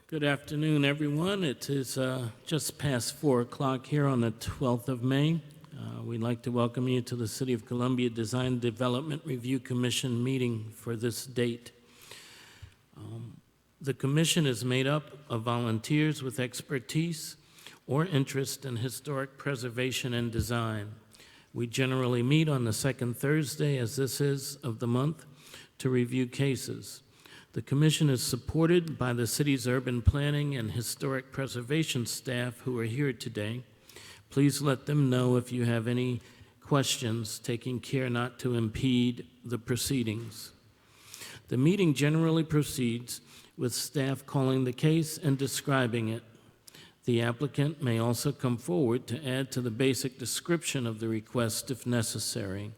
Good afternoon, everyone. It is just past 4 o'clock here on the 12th of May. We'd like to welcome you to the City of Columbia Design Development Review Commission meeting for this date. The commission is made up of volunteers with expertise or interest in historic preservation and design. We generally meet on the second Thursday, as this is, of the month to review cases. The commission is supported by the city's urban planning and historic preservation staff who are here today. Please let them know if you have any questions, taking care not to impede the proceedings. The meeting generally proceeds with staff calling the case and describing it. The applicant may also come forward to add to the basic description of the request if necessary.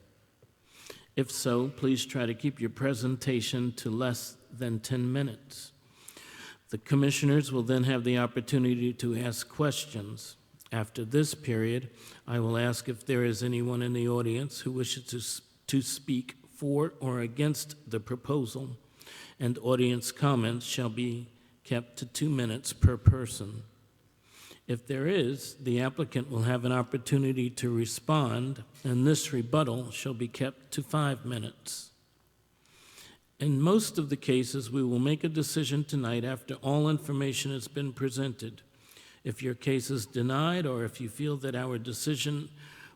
If so, please try to keep your presentation to less than 10 minutes. The commissioners will then have the opportunity to ask questions. After this period, I will ask if there is anyone in the audience who wishes to speak for or against the proposal, and audience comments shall be kept to 2 minutes per person. If there is, the applicant will have an opportunity to respond, and this rebuttal shall be kept to 5 minutes. In most of the cases, we will make a decision tonight after all information has been presented. If your case is denied, or if you feel that our decision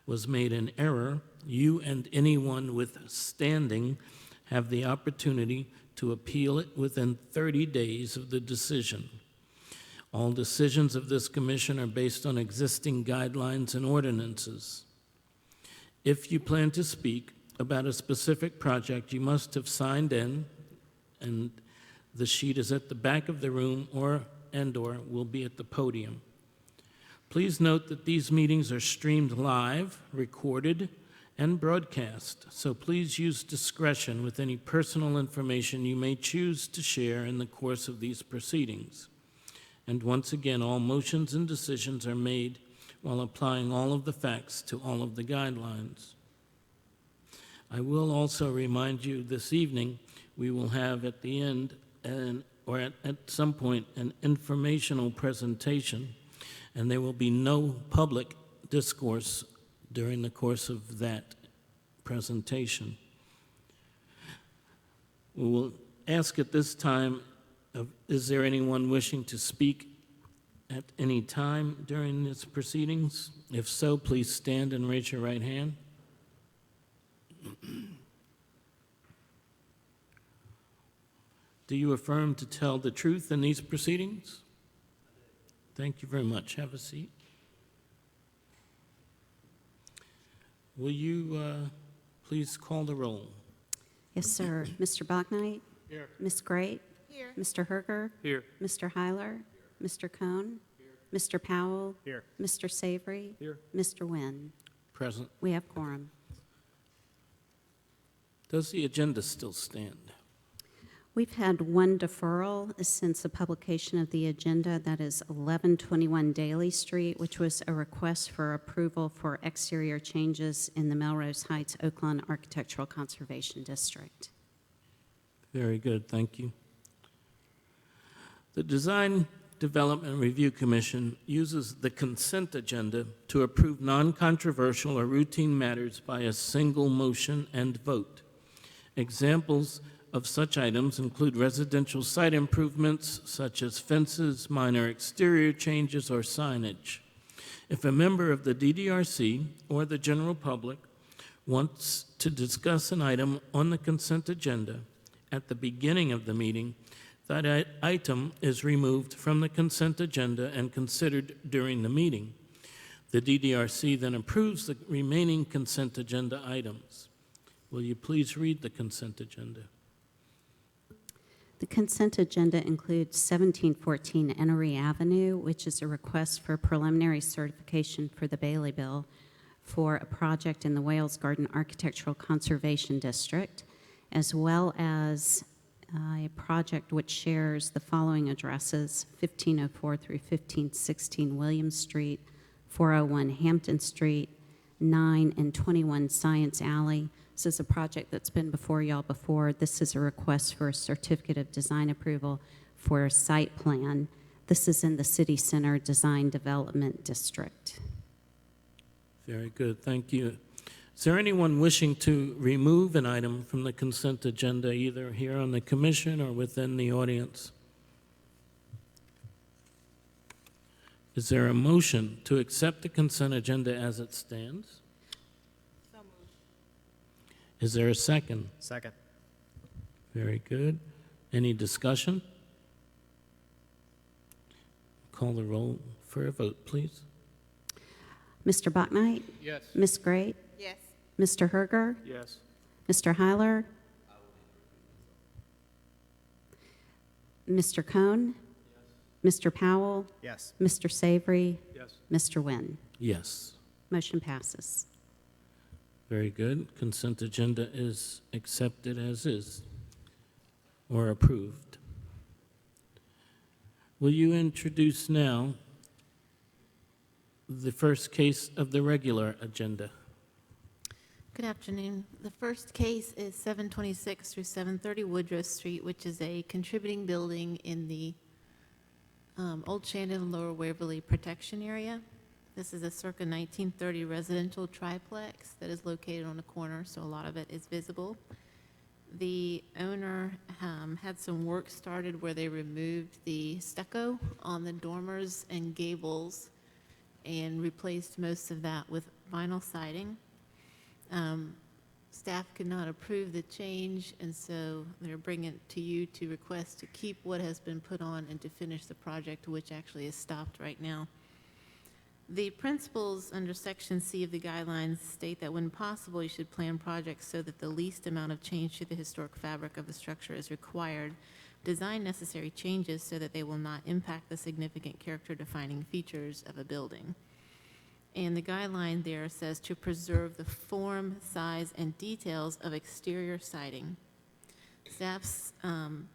was made in error, you and anyone with standing have the opportunity to appeal it within 30 days of the decision. All decisions of this commission are based on existing guidelines and ordinances. If you plan to speak about a specific project, you must have signed in, and the sheet is at the back of the room or will be at the podium. Please note that these meetings are streamed live, recorded, and broadcast, so please use discretion with any personal information you may choose to share in the course of these proceedings. And once again, all motions and decisions are made while applying all of the facts to all of the guidelines. I will also remind you this evening we will have at the end or at some point an informational presentation, and there will be no public discourse during the course of that presentation. We will ask at this time, is there anyone wishing to speak at any time during this proceedings? If so, please stand and raise your right hand. Do you affirm to tell the truth in these proceedings? Thank you very much. Have a seat. Will you please call the roll? Yes, sir. Mr. Bachnight? Here. Ms. Great? Here. Mr. Herger? Here. Mr. Heiler? Mr. Cohn? Mr. Powell? Here. Mr. Savory? Here. Mr. Nguyen? Present. We have quorum. Does the agenda still stand? We've had one deferral since the publication of the agenda. That is 1121 Daly Street, which was a request for approval for exterior changes in the Melrose Heights Oaklawn Architectural Conservation District. Very good, thank you. The Design Development Review Commission uses the consent agenda to approve non-controversial or routine matters by a single motion and vote. Examples of such items include residential site improvements such as fences, minor exterior changes, or signage. If a member of the DDRC or the general public wants to discuss an item on the consent agenda at the beginning of the meeting, that item is removed from the consent agenda and considered during the meeting. The DDRC then approves the remaining consent agenda items. Will you please read the consent agenda? The consent agenda includes 1714 Enoree Avenue, which is a request for preliminary certification for the Bailey Bill for a project in the Wales Garden Architectural Conservation District, as well as a project which shares the following addresses: 1504 through 1516 Williams Street, 401 Hampton Street, 9 and 21 Science Alley. This is a project that's been before y'all before. This is a request for a certificate of design approval for a site plan This is in the City Center Design Development District. Very good, thank you. Is there anyone wishing to remove an item from the consent agenda, either here on the commission or within the audience? Is there a motion to accept the consent agenda as it stands? So moved. Is there a second? Second. Very good. Any discussion? Call the roll for a vote, please. Mr. Bucknight? Yes. Ms. Great? Yes. Mr. Herger? Yes. Mr. Heiler? Mr. Cohn? Mr. Powell? Yes. Mr. Savory? Yes. Mr. Wynn? Yes. Motion passes. Very good. Consent agenda is accepted as is or approved. Will you introduce now the first case of the regular agenda? Good afternoon. The first case is 726 through 730 Woodruff Street, which is a contributing building in the Old Shandon Lower Waverly Protection Area. This is a circa 1930 residential triplex that is located on a corner, so a lot of it is visible. The owner had some work started where they removed the stucco on the dormers and gables and replaced most of that with vinyl siding. Staff could not approve the change, and so they're bringing it to you to request to keep what has been put on and to finish the project, which actually is stopped right now. The principles under Section C of the guidelines state that when possible, you should plan projects so that the least amount of change to the historic fabric of the structure is required. Design necessary changes so that they will not impact the significant character-defining features of a building. And the guideline there says to preserve the form, size, and details of exterior siding. Staff's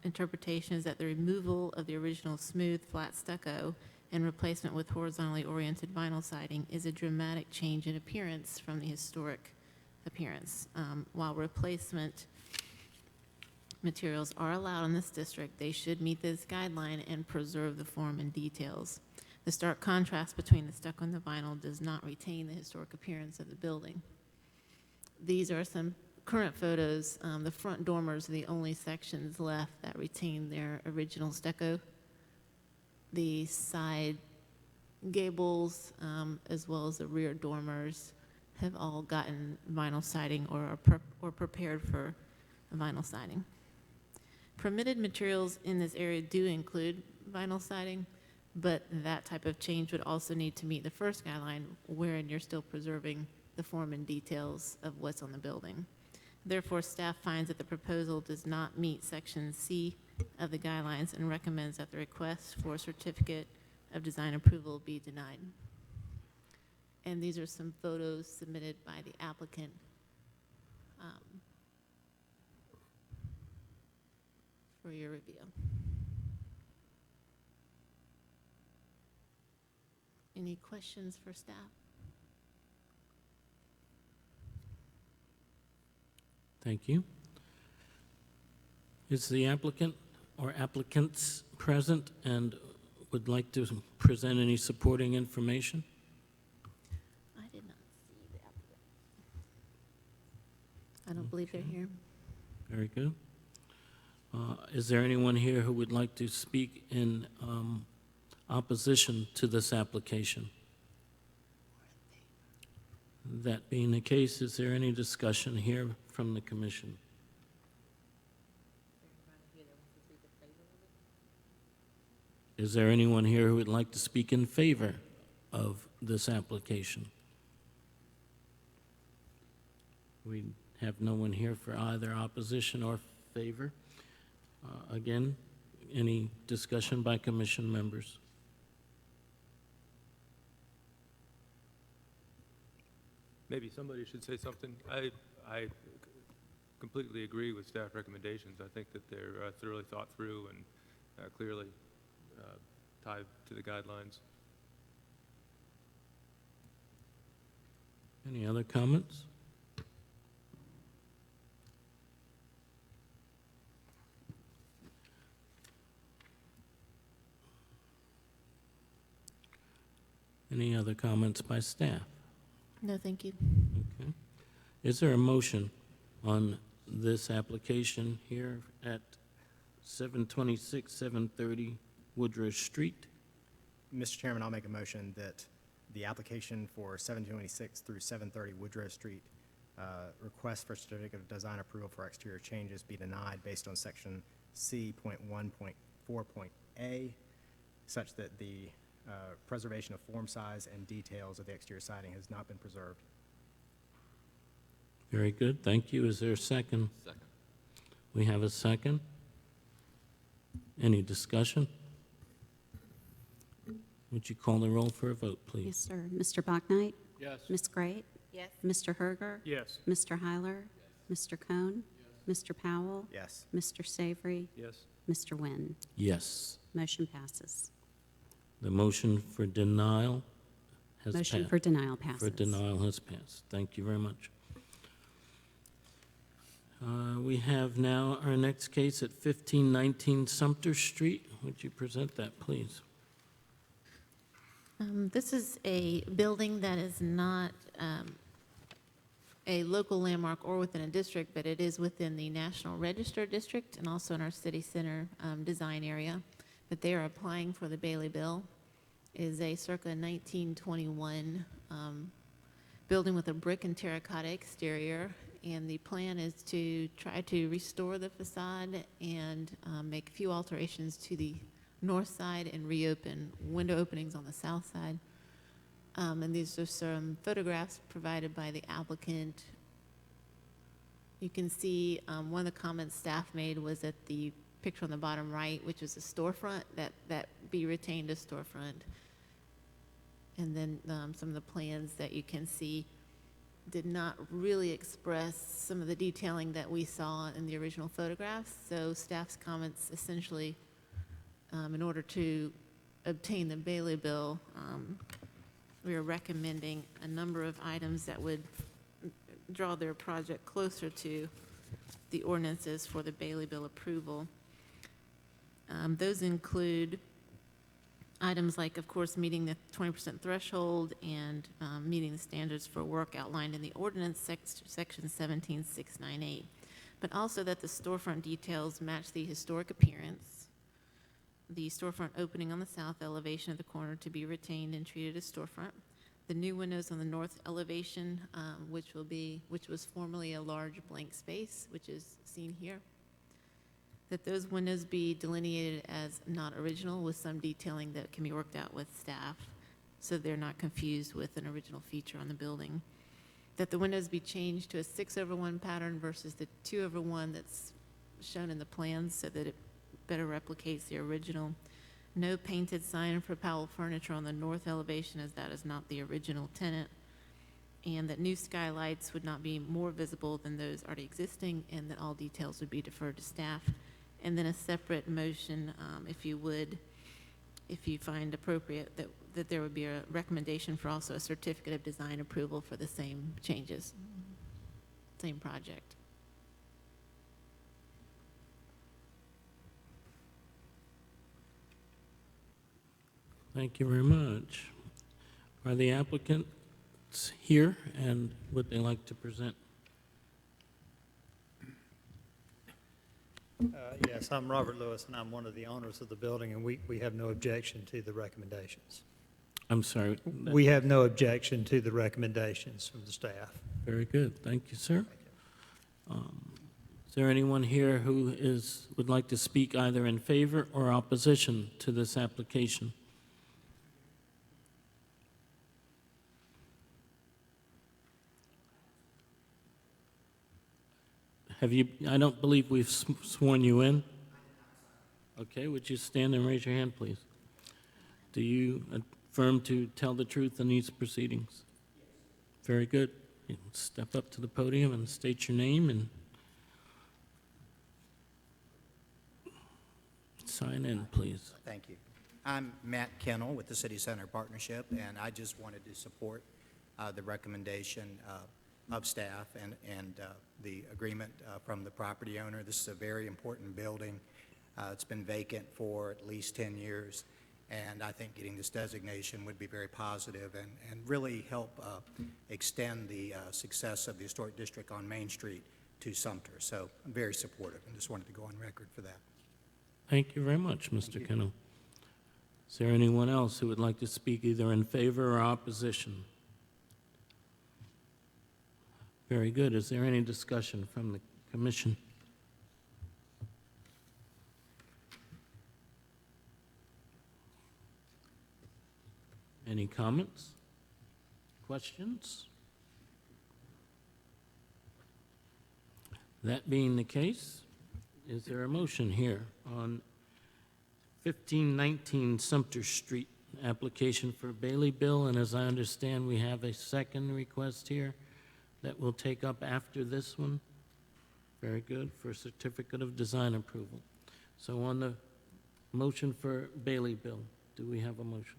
interpretation is that the removal of the original smooth, flat stucco and replacement with horizontally oriented vinyl siding is a dramatic change in appearance from the historic appearance. While replacement materials are allowed in this district, they should meet this guideline and preserve the form and details. The stark contrast between the stucco and the vinyl does not retain the historic appearance of the building. These are some current photos. The front dormers are the only sections left that retain their original stucco. The side gables, as well as the rear dormers, have all gotten vinyl siding or are prepared for vinyl siding. Permitted materials in this area do include vinyl siding, but that type of change would also need to meet the first guideline, wherein you're still preserving the form and details of what's on the building. Therefore, staff finds that the proposal does not meet Section C of the guidelines and recommends that the request for a certificate of design approval be denied. And these are some photos submitted by the applicant. For your review. Any questions for staff? Thank you. Is the applicant or applicants present and would like to present any supporting information? I did not see the applicant. I don't believe they're here. Very good. Is there anyone here who would like to speak in opposition to this application? That being the case, is there any discussion here from the commission? Is there anyone here who would like to speak in favor of this application? We have no one here for either opposition or favor. Again, any discussion by commission members? Maybe somebody should say something. I completely agree with staff recommendations. I think that they're thoroughly thought through and clearly tied to the guidelines. Any other comments? Any other comments by staff? No, thank you. Okay. Is there a motion on this application here at 726, 730 Woodruff Street? Mr. Chairman, I'll make a motion that the application for 726 through 730 Woodrow Street, request for certificate of design approval for exterior changes be denied based on section C.1.4.A, such that the preservation of form, size, and details of the exterior siding has not been preserved. Very good, thank you. Is there a second? Second. We have a second. Any discussion? Would you call the roll for a vote, Yes, please? sir. Mr. Bachnight? Yes. Ms. Grate? Yes. Mr. Herger? Yes. Mr. Hyler? Mr. Cohn? Mr. Powell? Yes. Mr. Savory? Yes. Mr. Wynn? Yes. Motion passes. The motion for denial has passed. Motion for denial passes. For denial has passed. Thank you very much. We have now our next case at 1519 Sumter Street. Would you present that, please? This is a building that is not a local landmark or within a district, but it is within the National Register District and also in our city center design area. But they are applying for the Bailey Bill. It is a circa 1921 building with a brick and terracotta exterior. And the plan is to try to restore the facade and make a few alterations to the north side and reopen window openings on the south side. And these are some photographs provided by the applicant. You can see one of the comments staff made was that the picture on the bottom right, which is a storefront, that be retained as storefront. And then some of the plans that you can see did not really express some of the detailing that we saw in the original photographs. So staff's comments essentially, in order to obtain the Bailey Bill, we are recommending a number of items that would draw their project closer to the ordinances for the Bailey Bill approval. Those include items like, of course, meeting the 20% threshold and meeting the standards for work outlined in the ordinance, section 17698, but also that the storefront details match the historic appearance. The storefront opening on the south elevation of the corner to be retained and treated as storefront. The new windows on the north elevation, which was formerly a large blank space, which is seen here. That those windows be delineated as not original with some detailing that can be worked out with staff so they're not confused with an original feature on the building. That the windows be changed to a 6/1 pattern versus the 2/1 that's shown in the plans so that it better replicates the original. No painted sign for Powell Furniture on the north elevation, as that is not the original tenant. And that new skylights would not be more visible than those already existing, and that all details would be deferred to staff. And then a separate motion, if you find appropriate, that there would be a recommendation for also a certificate of design approval for the same changes, same project. Thank you very much. Are the applicants here, and would they like to present? Yes, I'm Robert Lewis, and I'm one of the owners of the building, and we have no objection to the recommendations. I'm sorry. We have no objection to the recommendations from the staff. Very good. Thank you, sir. Is there anyone here who would like to speak either in favor or opposition to this application? I don't believe we've sworn you in. Okay, would you stand and raise your hand, please? Do you affirm to tell the truth in these proceedings? Very good. You can step up to the podium and state your name and sign in, please. Thank you. I'm Matt Kennel with the City Center Partnership, and I just wanted to support the recommendation of staff and the agreement from the property owner. This is a very important building. It's been vacant for at least 10 years, And I think getting this designation would be very positive and really help extend the success of the Historic District on Main Street to Sumter. So I'm very supportive, and just wanted to go on record for that. Thank you very much, Mr. Kennel. Is there anyone else who would like to speak either in favor or opposition? Very good. Is there any discussion from the commission? Any comments? Questions? That being the case, is there a motion here on 1519 Sumter Street, application for Bailey Bill? And as I understand, we have a second request here that we'll take up after this one. Very good, for certificate of design approval. So on the motion for Bailey Bill, do we have a motion?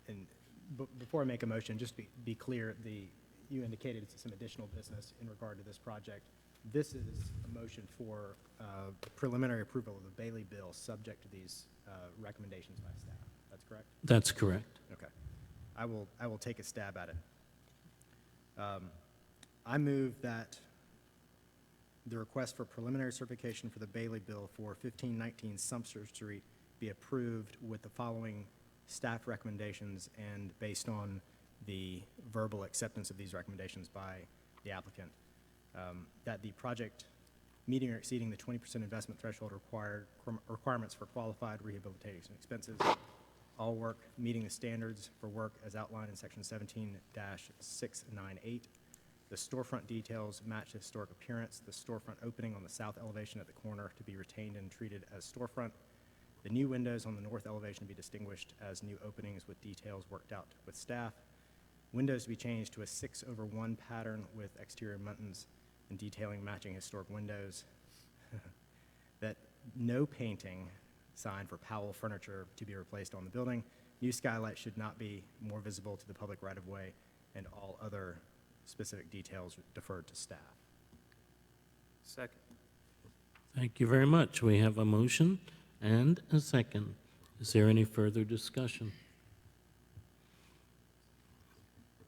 And before I make a motion, just be clear, you indicated some additional business in regard to this project. This is a motion for preliminary approval of the Bailey Bill, subject to these recommendations by staff. That's correct? That's correct. Okay. I will take a stab at it. I move that the request for preliminary certification for the Bailey Bill for 1519 Sumter Street be approved with the following staff recommendations and based on the verbal acceptance of these recommendations by the applicant. That the project meeting or exceeding the 20% investment threshold requirements for qualified rehabilitation expenses. All work meeting the standards for work as outlined in section 17-698. The storefront details match historic appearance. The storefront opening on the south elevation at the corner to be retained and treated as storefront. The new windows on the north elevation to be distinguished as new openings with details worked out with staff. Windows to be changed to a 6/1 pattern with exterior muntins and detailing matching historic windows. That no painting sign for Powell Furniture to be replaced on the building. New skylight should not be more visible to the public right-of-way, and all other specific details deferred to staff. Second. Thank you very much. We have a motion and a second. Is there any further discussion?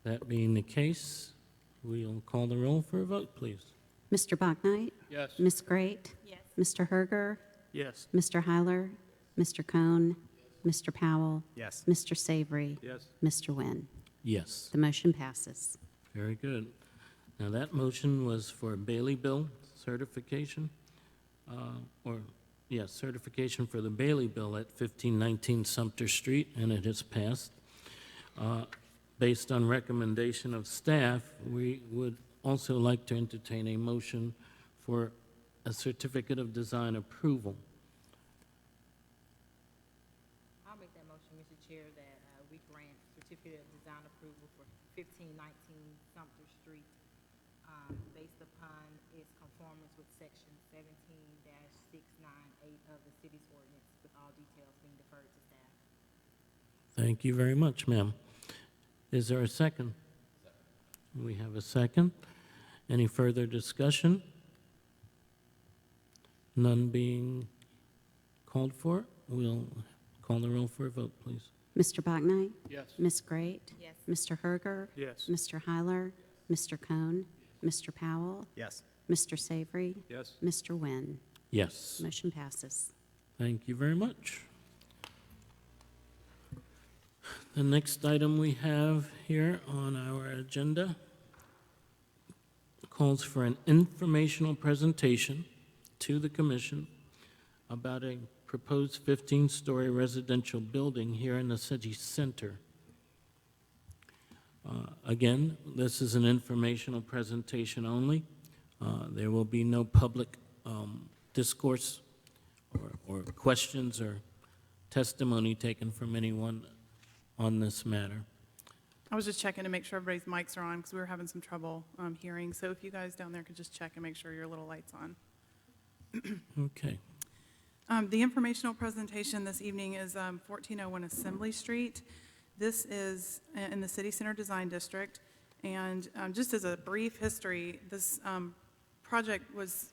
That being the case, we'll call the roll for a vote, please. Mr. Bachnight? Yes. Ms. Grate? Yes. Mr. Herger? Yes. Mr. Heiler? Mr. Cohn? Mr. Powell? Yes. Mr. Savory? Yes. Mr. Nguyen? Yes. The motion passes. Very good. Now, that motion was for Bailey Bill certification, certification for the Bailey Bill at 1519 Sumter Street, and it has passed. Based on recommendation of staff, we would also like to entertain a motion for a certificate of design approval. I'll make that motion, Mr. Chair, that we grant certificate of design approval for 1519 Sumter Street, based upon its conformance with section 17-698 of the city's ordinance, with all details being deferred to staff. Thank you very much, ma'am. Is there a second? We have a second. Any further discussion? None being called for, we'll call the roll for a vote, please. Mr. Bachnight? Yes. Ms. Grate? Yes. Mr. Herger? Yes. Mr. Heiler? Mr. Cohn? Mr. Powell? Yes. Mr. Savory? Yes. Mr. Nguyen? Yes. Motion passes. Thank you very much. The next item we have here on our agenda calls for an informational presentation to the commission about a proposed 15-story residential building here in the city center. Again, this is an informational presentation only. There will be no public discourse or questions or testimony taken from anyone on this matter. I was just checking to make sure everybody's mics are on because we were having some trouble hearing. So if you guys down there could just check and make sure your little light's on. Okay. The informational presentation this evening is 1401 Assembly Street. This is in the City Center Design District. And just as a brief history, this project was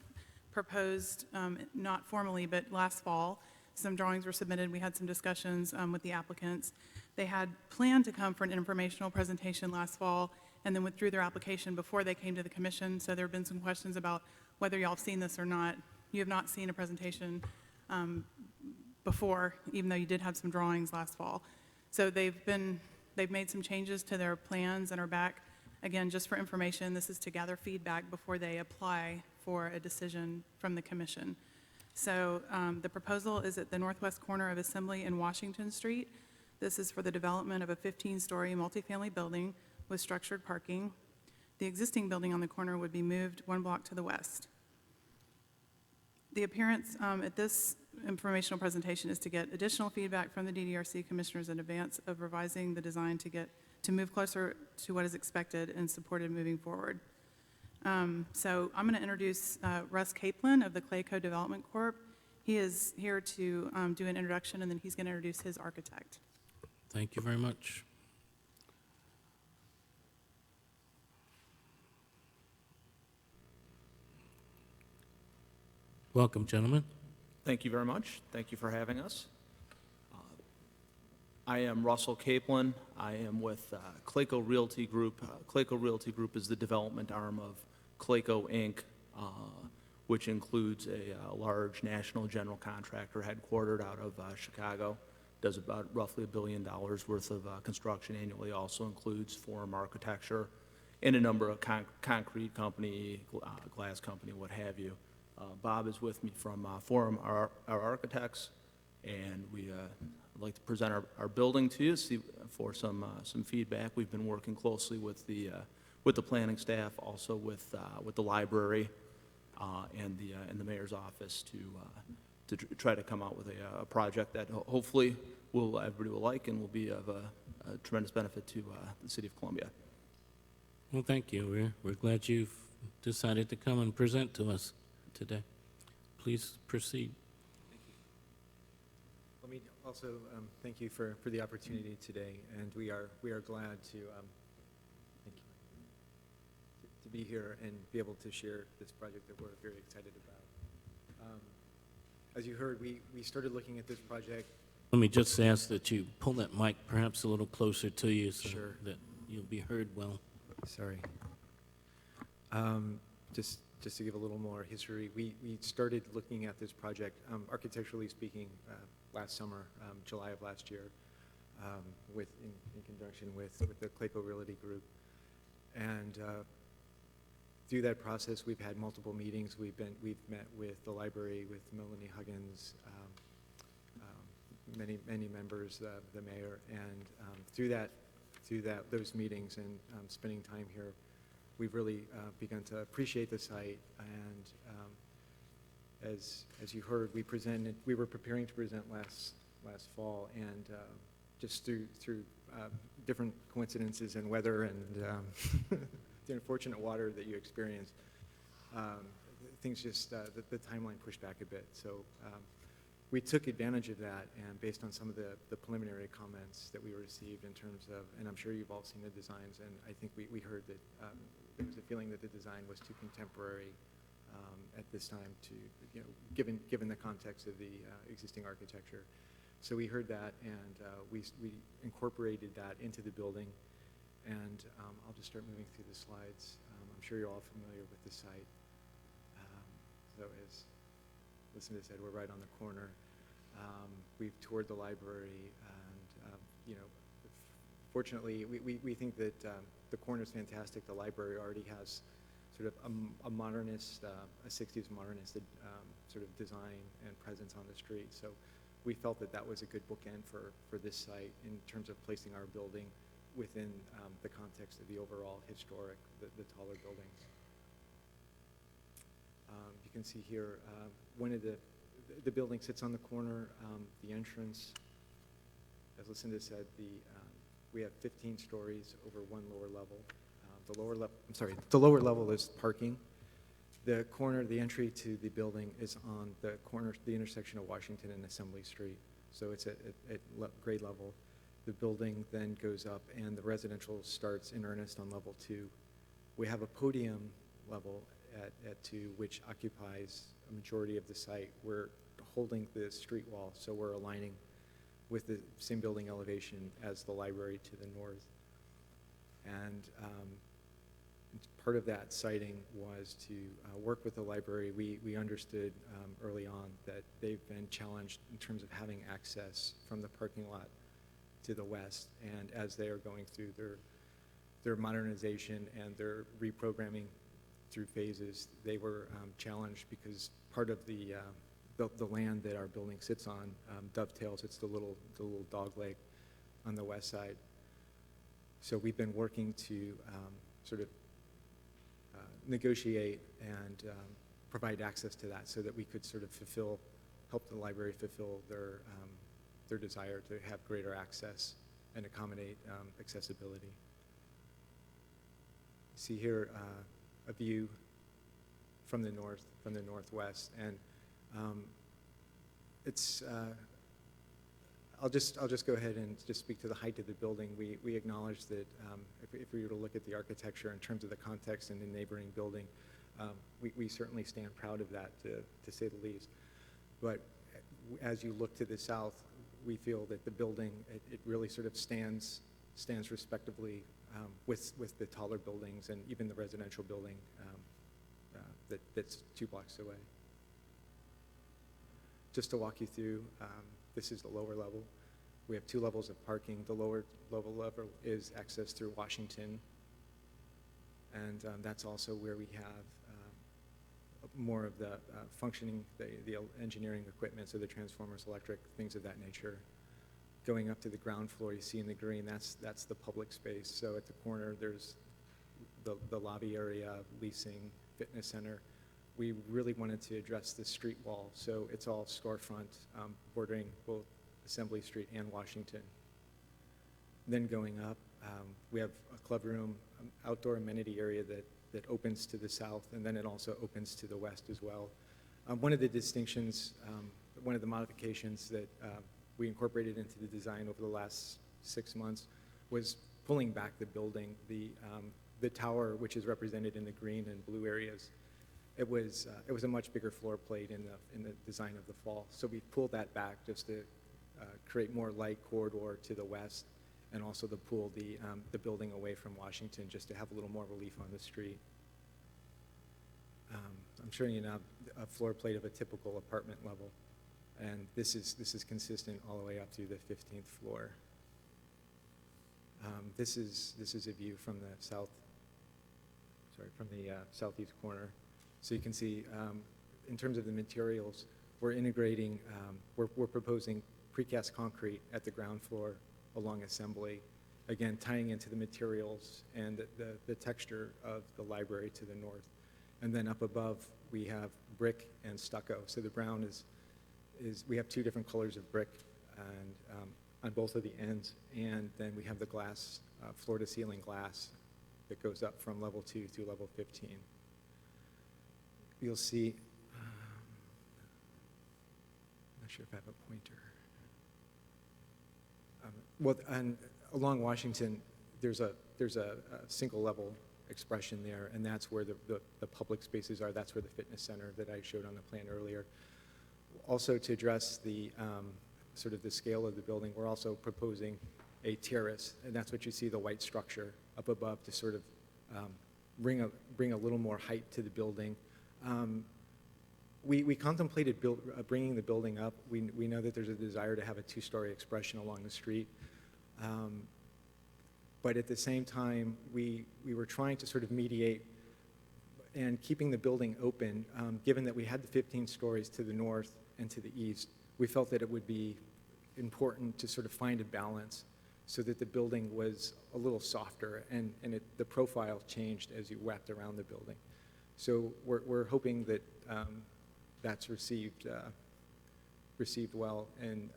proposed, not formally, but last fall. Some drawings were submitted. We had some discussions with the applicants. They had planned to come for an informational presentation last fall and then withdrew their application before they came to the commission. So there have been some questions about whether y'all have seen this or not. You have not seen a presentation before, even though you did have some drawings last fall. So they've made some changes to their plans and are back. Again, just for information, this is to gather feedback before they apply for a decision from the commission. So the proposal is at the northwest corner of Assembly and Washington Street. This is for the development of a 15-story multifamily building with structured parking. The existing building on the corner would be moved 1 block to the west. The appearance at this informational presentation is to get additional feedback from the DDRC commissioners in advance of revising the design to move closer to what is expected and supported moving forward. So I'm going to introduce Russ Capelin of the Clayco Development Corp. He is here to do an introduction, and then he's going to introduce his architect. Thank you very much. Welcome, gentlemen. Thank you very much. Thank you for having us. I am Russell Capelin. I am with Clayco Realty Group. Clayco Realty Group is the development arm of Clayco Inc., which includes a large national general contractor headquartered out of Chicago. Does about roughly $1 billion worth of construction annually. Also includes Forum Architecture and a number of concrete company, glass company, what have you. Bob is with me from Forum, our architects, and we'd like to present our building to you, see for some feedback. We've been working closely with the planning staff, also with the library and the mayor's office to try to come out with a project that hopefully everybody will like and will be of a tremendous benefit to the city of Columbia. Well, thank you. We're glad you've decided to come and present to us today. Please proceed. Let me also thank you for the opportunity today, and we are glad to thank you, to be here and be able to share this project that we're very excited about. As you heard, we started looking at this project. Let me just ask that you pull that mic perhaps a little closer to you so Sure. that you'll be heard well. Sorry. Just to give a little more history, we started looking at this project, architecturally speaking, last summer, July of last year, in conjunction with the Clayco Realty Group. And through that process, we've had multiple meetings. We've met with the library, with Melanie Huggins, many members, the mayor, and through those meetings and spending time here, we've really begun to appreciate the site. And as you heard, we were preparing to present last fall, and just through different coincidences and weather and the unfortunate water that you experienced, things just the timeline pushed back a bit. So we took advantage of that, and based on some of the preliminary comments that we received in terms of, and I'm sure you've all seen the designs, and I think we heard that there was a feeling that the design was too contemporary at this time to, given the context of the existing architecture. So we heard that, and we incorporated that into the building. And I'll just start moving through the slides. I'm sure you're all familiar with the site. So as Lucinda said, we're right on the corner. We've toured the library, and fortunately, we think that the corner is fantastic. The library already has sort of a modernist, a 60s modernist sort of design and presence on the street. So we felt that that was a good bookend for this site in terms of placing our building within the context of the overall historic, the taller buildings. You can see here, one of the building sits on the corner. The entrance, as Lucinda said, we have 15 stories over one lower level. The lower level is parking, The corner, the entry to the building is on the corner, the intersection of Washington and Assembly Street. So it's at grade level. The building then goes up and the residential starts in earnest on level 2. We have a podium level at 2, which occupies a majority of the site. We're holding the street wall, so we're aligning with the same building elevation as the library to the north. And part of that siting was to work with the library. We understood early on that they've been challenged in terms of having access from the parking lot to the west. And as they are going through their modernization and their reprogramming through phases, they were challenged because part of the land that our building sits on dovetails. It's the little dog leg on the west side. So we've been working to sort of negotiate and provide access to that so that we could sort of help the library fulfill their desire to have greater access and accommodate accessibility. You see here a view from the northwest, and it's I'll just go ahead and just speak to the height of the building. We acknowledge that if we were to look at the architecture in terms of the context in the neighboring building, we certainly stand proud of that, to say the least. But as you look to the south, we feel that the building, it really sort of stands respectively with the taller buildings and even the residential building that's 2 blocks away. Just to walk you through, this is the lower level. We have 2 levels of parking. The lower level is access through Washington, and that's also where we have more of the functioning, the engineering equipment, so the transformers, electric, things of that nature. Going up to the ground floor, you see in the green, that's the public space. So at the corner, there's the lobby area, leasing, fitness center. We really wanted to address the street wall, so it's all storefront, bordering both Assembly Street and Washington. Then going up, we have a club room, outdoor amenity area that opens to the south, and then it also opens to the west as well. One of the distinctions, one of the modifications that we incorporated into the design over the last 6 months was pulling back the building. The tower, which is represented in the green and blue areas, it was a much bigger floor plate in the design of the fall. So we pulled that back just to create more light corridor to the west, and also to pull the building away from Washington just to have a little more relief on the street. I'm showing you now a floor plate of a typical apartment level, and this is consistent all the way up through the 15th floor. This is a view from the southeast corner. So you can see, in terms of the materials, we're integrating, we're proposing precast concrete at the ground floor along Assembly, again, tying into the materials and the texture of the library to the north. And then up above, we have brick and stucco. So the brown we have 2 different colors of brick and on both of the ends. And then we have the glass, floor-to-ceiling glass that goes up from level 2 through level 15. You'll see, I'm not sure if I have a pointer. And along Washington, there's a single level expression there, and that's where the public spaces are. That's where the fitness center that I showed on the plan earlier. Also, to address the sort of the scale of the building, we're also proposing a terrace, and that's what you see, the white structure up above, to sort of bring a little more height to the building. We contemplated bringing the building up. We know that there's a desire to have a 2-story expression along the street. But at the same time, we were trying to sort of mediate and keeping the building open, given that we had the 15 stories to the north and to the east. We felt that it would be important to sort of find a balance so that the building was a little softer and the profile changed as you wrapped around the building. So we're hoping that that's received well, and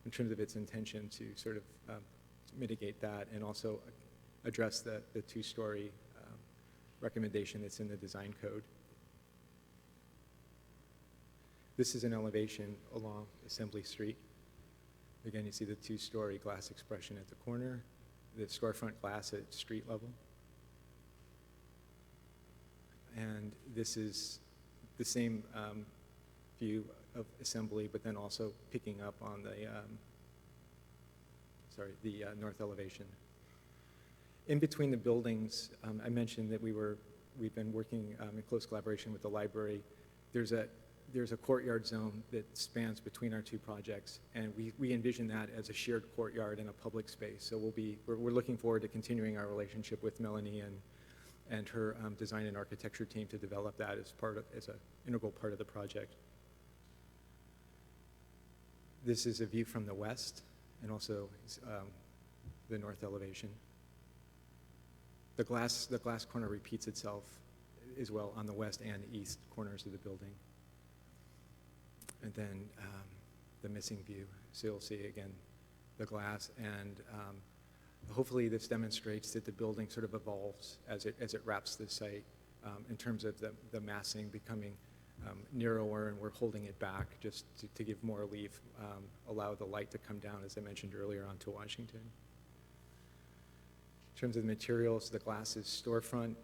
in terms of its intention to sort of mitigate that and also address the 2-story recommendation that's in the design code. This is an elevation along Assembly Street. Again, you see the two-story glass expression at the corner, the storefront glass at street level. And this is the same view of Assembly, but then also picking up on the, north elevation. In between the buildings, I mentioned that we've been working in close collaboration with the library. There's a courtyard zone that spans between our two projects, and we envision that as a shared courtyard and a public space. So we're looking forward to continuing our relationship with Melanie and her design and architecture team to develop that as an integral part of the project. This is a view from the west and also the north elevation. The glass corner repeats itself as well on the west and east corners of the building. And then the missing view. So you'll see again the glass, and hopefully this demonstrates that the building sort of evolves as it wraps the site in terms of the massing becoming narrower, and we're holding it back just to give more relief, allow the light to come down, as I mentioned earlier, onto Washington. In terms of the materials, the glass is storefront.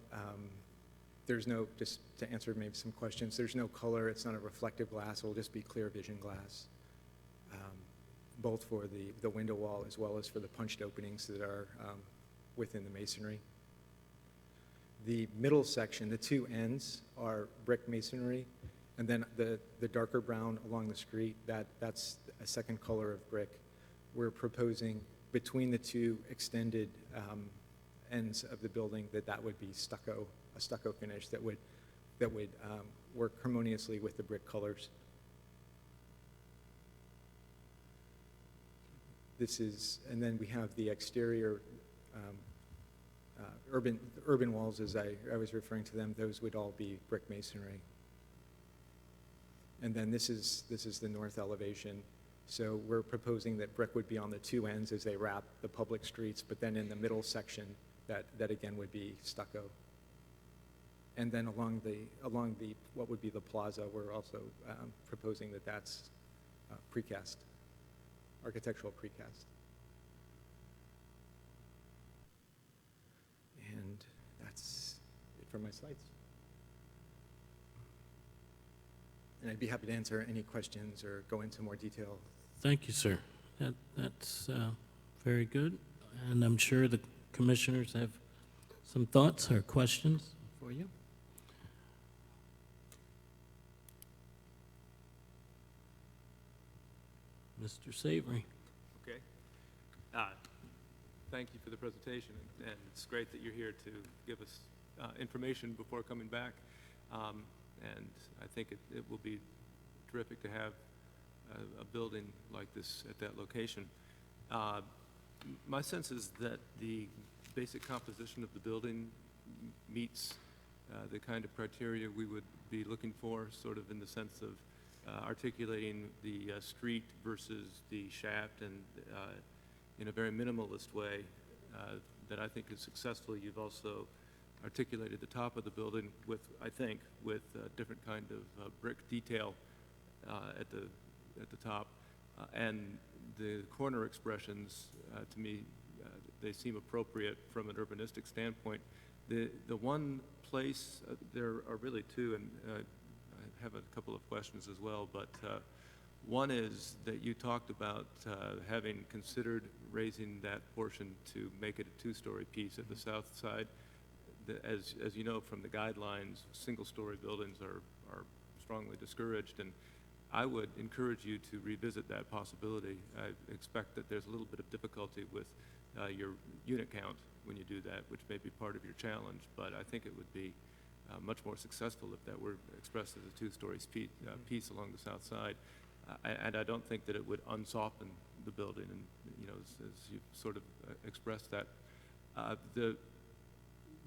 There's no, just to answer maybe some questions, there's no color. It's not a reflective glass. It will just be clear vision glass, both for the window wall as well as for the punched openings that are within the masonry. The middle section, the two ends, are brick masonry, and then the darker brown along the street, that's a second color of brick. We're proposing between the two extended ends of the building that would be stucco, a stucco finish that would work harmoniously with the brick colors. This is, and then we have the exterior urban walls, as I was referring to them. Those would all be brick masonry. And then this is the north elevation. So we're proposing that brick would be on the two ends as they wrap the public streets, but then in the middle section, that again would be stucco. And then along the what would be the plaza, we're also proposing that's precast, architectural precast. And that's it for my slides. And I'd be happy to answer any questions or go into more detail. Thank you, sir. That's very good. And I'm sure the commissioners have some thoughts or questions for you. Mr. Savory. Okay. Thank you for the presentation, and it's great that you're here to give us information before coming back. And I think it will be terrific to have a building like this at that location. My sense is that the basic composition of the building meets the kind of criteria we would be looking for, sort of in the sense of articulating the street versus the shaft, and in a very minimalist way that I think is successful. You've also articulated the top of the building with, I think, with different kind of brick detail at the top, and the corner expressions to me they seem appropriate from an urbanistic standpoint. The one place there are really two, and I have a couple of questions as well, but one is that you talked about having considered raising that portion to make it a two-story piece at the south side. As you know from the guidelines, single-story buildings are strongly discouraged, and I would encourage you to revisit that possibility. I expect that there's a little bit of difficulty with your unit count when you do that, which may be part of your challenge, but I think it would be much more successful if that were expressed as a two-story piece along the south side. And I don't think that it would unsoften the building, and you know, as you've sort of expressed that.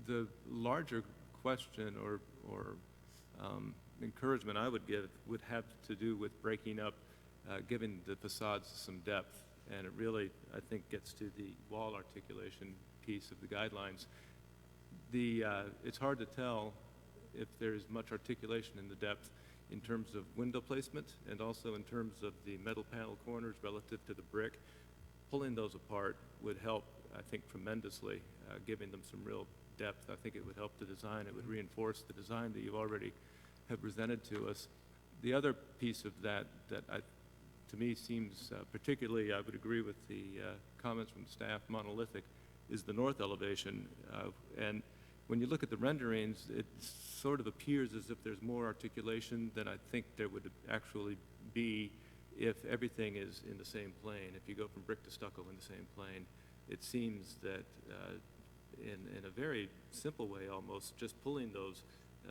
The larger question or encouragement I would give would have to do with breaking up, giving the facades some depth, and it really, I think, gets to the wall articulation piece of the guidelines. It's hard to tell if there's much articulation in the depth in terms of window placement and also in terms of the metal panel corners relative to the brick. Pulling those apart would help, I think, tremendously, giving them some real depth. I think it would help the design. It would reinforce the design that you already have presented to us. The other piece of that to me seems particularly, I would agree with the comments from staff, monolithic, is the north elevation. And when you look at the renderings, it sort of appears as if there's more articulation than I think there would actually be if everything is in the same plane. If you go from brick to stucco in the same plane, it seems that in a very simple way almost, just pulling those,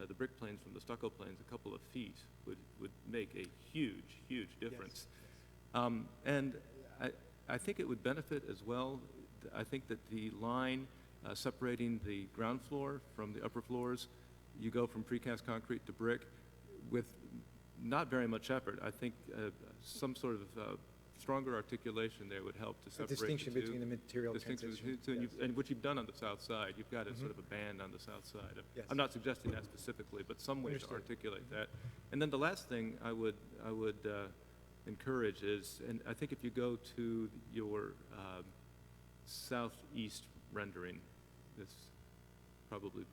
the brick planes from the stucco planes a couple of feet would make a huge, huge difference. And I think it would benefit as well. I think that the line separating the ground floor from the upper floors, you go from precast concrete to brick with not very much effort. I think some sort of stronger articulation there would help to A separate distinction the two. between the material Distinction transition. between- Yes. and what you've done on the south side, you've got a sort of a band on the south side. Yes. I'm not suggesting that specifically, but some way to Understood. articulate that. And then the last thing I would encourage is, and I think if you go to your southeast rendering, this probably,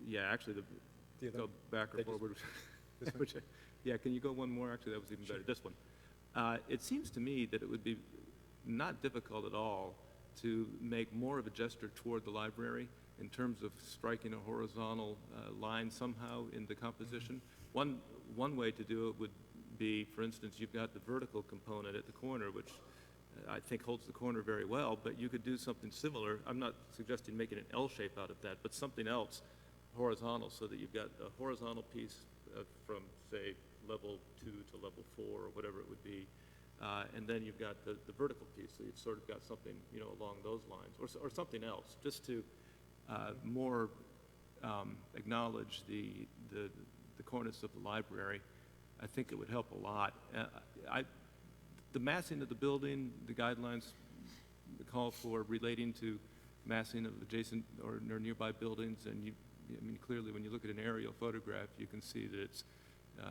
yeah, actually, The other- go back or they just- forward. this one? Which- Yeah, can you go one more? Actually, that was even better. This one. It seems to me that it would be not difficult at all to make more of a gesture toward the library in terms of striking a horizontal line somehow in the composition. One way to do it would be, for instance, you've got the vertical component at the corner, which I think holds the corner very well, but you could do something similar. I'm not suggesting making an L shape out of that, but something else horizontal, so that you've got a horizontal piece from, say, level 2 to level 4 or whatever it would be, and then you've got the vertical piece, so you've sort of got something, you know, along those lines, or something else, just to more acknowledge the cornice of the library. I think it would help a lot. The massing of the building, the guidelines call for relating to massing of adjacent or nearby buildings, and I mean, clearly, when you look at an aerial photograph, you can see that it's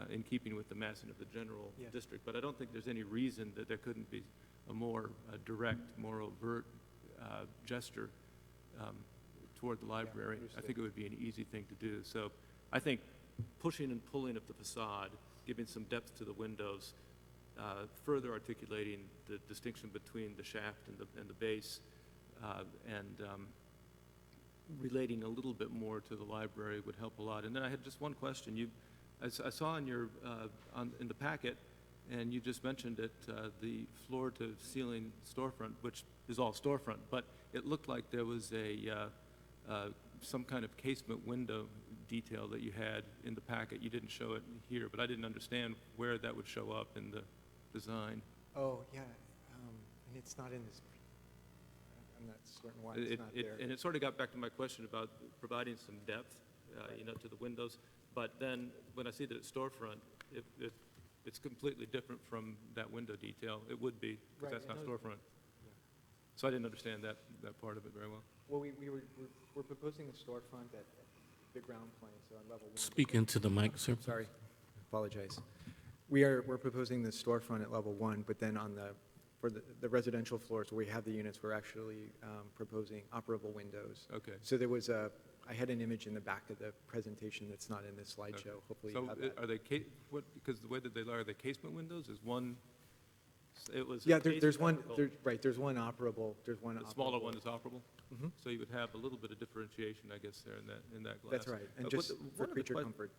in keeping with the massing of the general Yes. district. But I don't think there's any reason that there couldn't be a more direct, more overt gesture toward the library. I think it would be an easy thing to do. So I think pushing and pulling of the facade, giving some depth to the windows, further articulating the distinction between the shaft and the base, and relating a little bit more to the library would help a lot. And then I had just one question. I saw in your in the packet, and you just mentioned it, the floor-to-ceiling storefront, which is all storefront, but it looked like there was some kind of casement window detail that you had in the packet. You didn't show it here, but I didn't understand where that would show up in the design. Oh, yeah, and it's not in this, I'm not certain why it's not there. And it sort of got back to my question about providing some depth, you know, to the windows. But then when I see that it's storefront, it's completely different from that window detail. It would be, because Right, that's I not know. storefront. So I didn't understand that part of it very well. Well, we're proposing a storefront at the ground plane, so on level 1. Speak into the mic, sir. Sorry, apologize. We're proposing the storefront at level 1, but then for the residential floors where we have the units, we're actually proposing operable windows. Okay. So I had an image in the back of the presentation that's not in this slideshow. Hopefully you So have that. are they, because the way that they are they casement windows? Is one, it was. Yeah, there's one, asymmetrical. there's one operable, The smaller one is operable? Mhm. So you would have a little bit of differentiation, I guess, there in that glass. That's right, and What just the- for one of the creature que- comfort.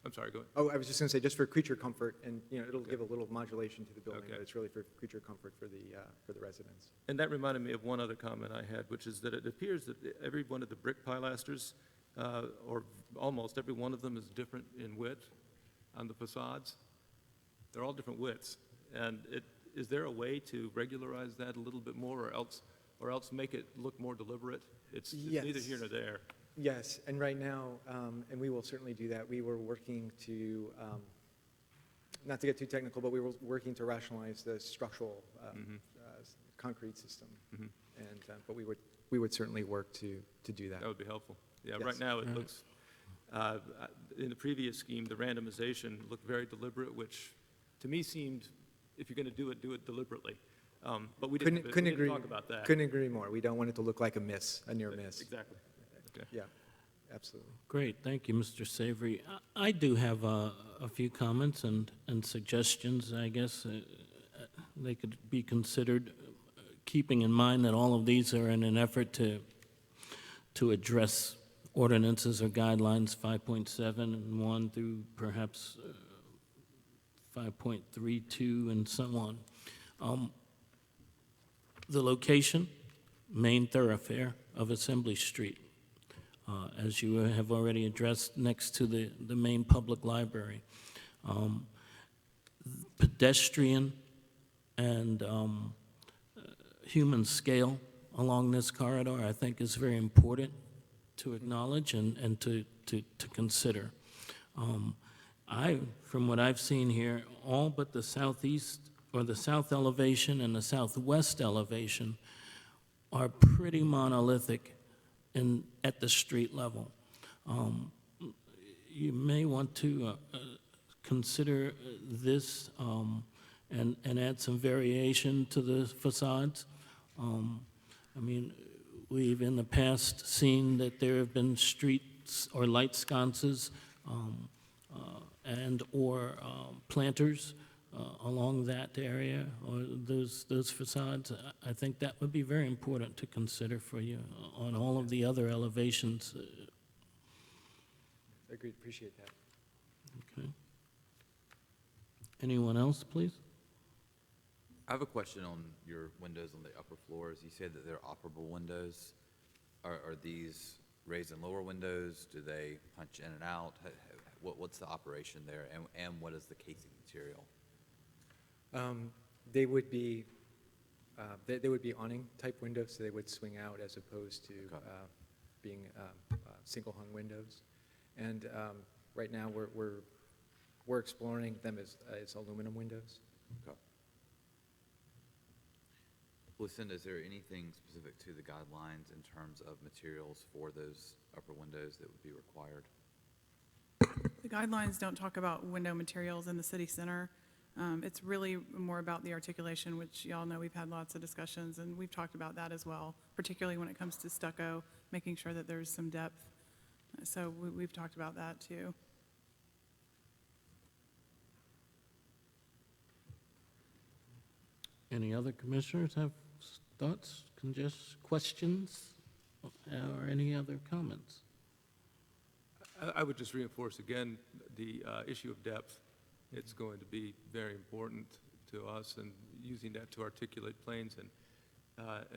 I'm sorry, go ahead. Oh, I was just going to say, just for creature comfort, and, you know, it'll Okay. give a little modulation to the building, Okay. but it's really for creature comfort for the residents. And that reminded me of one other comment I had, which is that it appears that every one of the brick pilasters, or almost every one of them, is different in width on the facades. They're all different widths. And is there a way to regularize that a little bit more, or else make it look more deliberate? It's neither Yes. here nor there. Yes, and right now, and we will certainly do that, we were working to, not to get too technical, but we were working to rationalize the structural concrete system. Mhm. And, but we would certainly work to do that. That would be helpful. Yeah, Yes. right now it Right. looks, in the previous scheme, the randomization looked very deliberate, which to me seemed, if you're going to do it deliberately. But we didn't, Couldn't we agree. didn't talk about that. Couldn't agree more. We don't want it to look like a miss, a near miss. Exactly. Okay. Yeah, absolutely. Great, thank you, Mr. Savory. I do have a few comments and suggestions, I guess. They could be considered, keeping in mind that all of these are in an effort to address ordinances or guidelines 5.7 and 1 through perhaps 5.32 and so on. The location, main thoroughfare of Assembly Street, as you have already addressed, next to the main public library. Pedestrian and human scale along this corridor, I think, is very important to acknowledge and to consider. From what I've seen here, all but the southeast or the south elevation and the southwest elevation are pretty monolithic at the street level. You may want to consider this and add some variation to the facades. I mean, we've in the past seen that there have been streets or light sconces and/or planters along that area or those facades. I think that would be very important to consider for you on all of the other elevations. Agreed, appreciate that. Okay. Anyone else, please? I have a question on your windows on the upper floors. You said that they're operable windows. Are these raised and lower windows? Do they punch in and out? What's the operation there, and what is the casing material? They would be, they would be awning-type windows, so they would swing out as opposed to Okay. being single-hung windows. And right now, we're exploring them as aluminum windows. Okay. Lucinda, is there anything specific to the guidelines in terms of materials for those upper windows that would be required? The guidelines don't talk about window materials in the city center. It's really more about the articulation, which y'all know we've had lots of discussions, and we've talked about that as well, particularly when it comes to stucco, making sure that there's some depth. So we've talked about that too. Any other commissioners have thoughts, questions, or any other comments? I would just reinforce again the issue of depth. It's going to be very important to us, and using that to articulate planes. And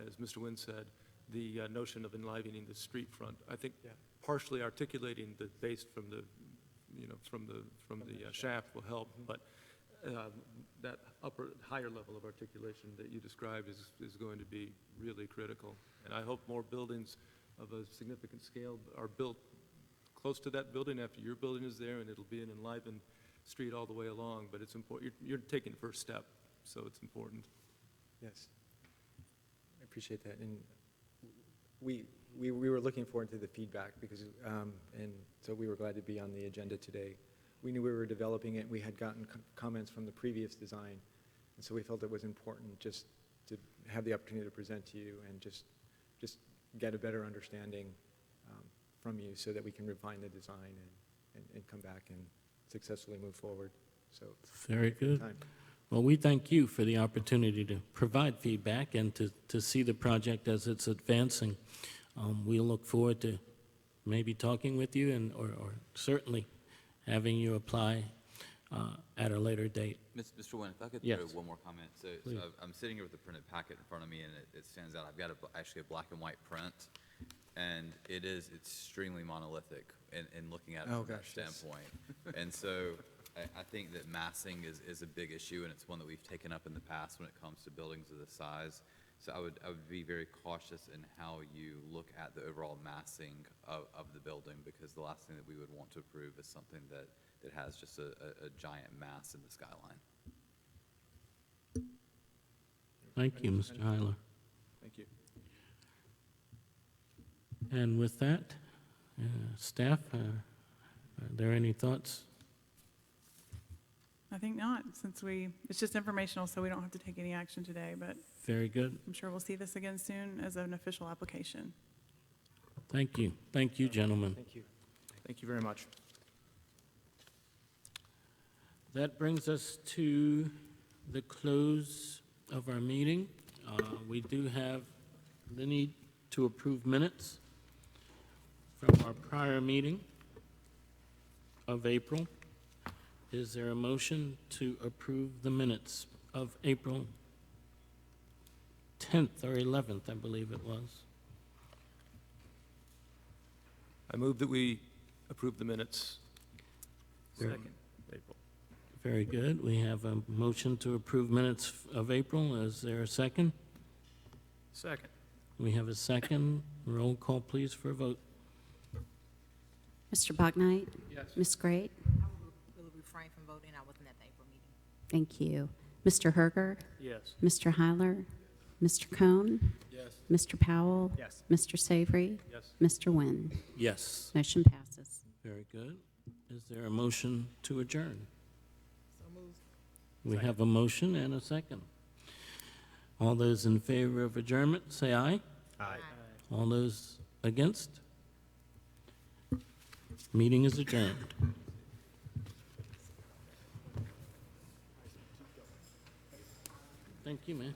as Mr. Nguyen said, the notion of enlivening the street front. I think partially articulating the base from the, from the shaft will help, but that higher level of articulation that you described is going to be really critical. And I hope more buildings of a significant scale are built close to that building after your building is there, and it'll be an enlivened street all the way along. But it's important. You're taking the first step, so it's important. Yes, I appreciate that. And we were looking forward to the feedback because, and so we were glad to be on the agenda today. We knew we were developing it. We had gotten comments from the previous design, and so we felt it was important just to have the opportunity to present to you and just get a better understanding from you so that we can refine the design and come back and successfully move forward. So Very good. time. Well, we thank you for the opportunity to provide feedback and to see the project as it's advancing. We look forward to maybe talking with you or certainly having you apply at a later date. Mr. Nguyen, if I could Yes. throw one more comment. So Please. I'm sitting here with the printed packet in front of me, and it stands out. I've got actually a black and white print, and it's extremely monolithic in looking at it Oh, from that gosh, yes. standpoint. And so I think that massing is a big issue, and it's one that we've taken up in the past when it comes to buildings of this size. So I would be very cautious in how you look at the overall massing of the building, because the last thing that we would want to approve is something that has just a giant mass in the skyline. Thank you, Mr. Heiler. Thank you. And with that, Staff, are there any thoughts? I think not, since it's just informational, so we don't have to take any action today, but Very good. I'm sure we'll see this again soon as an official application. Thank you. Thank you, gentlemen. Thank you. Thank you very much. That brings us to the close of our meeting. We do have the need to approve minutes from our prior meeting of April. Is there a motion to approve the minutes of April 10th or 11th, I believe it was? I move that we approve the minutes. Very- Second, April. Very good. We have a motion to approve minutes of April. Is there a second? Second. We have a second. Roll call, please, for a vote. Mr. Bucknight? Yes. Ms. Grate? Will refrain from voting. I wasn't at the April meeting. Thank you. Mr. Herger? Yes. Mr. Hyler? Mr. Cohn? Yes. Mr. Powell? Yes. Mr. Savory? Yes. Mr. Nguyen? Yes. Motion passes. Very good. Is there a motion to adjourn? So moved. We have a motion and a second. All those in favor of adjournment, say aye. Aye. All those against? Meeting is adjourned. Thank you, man.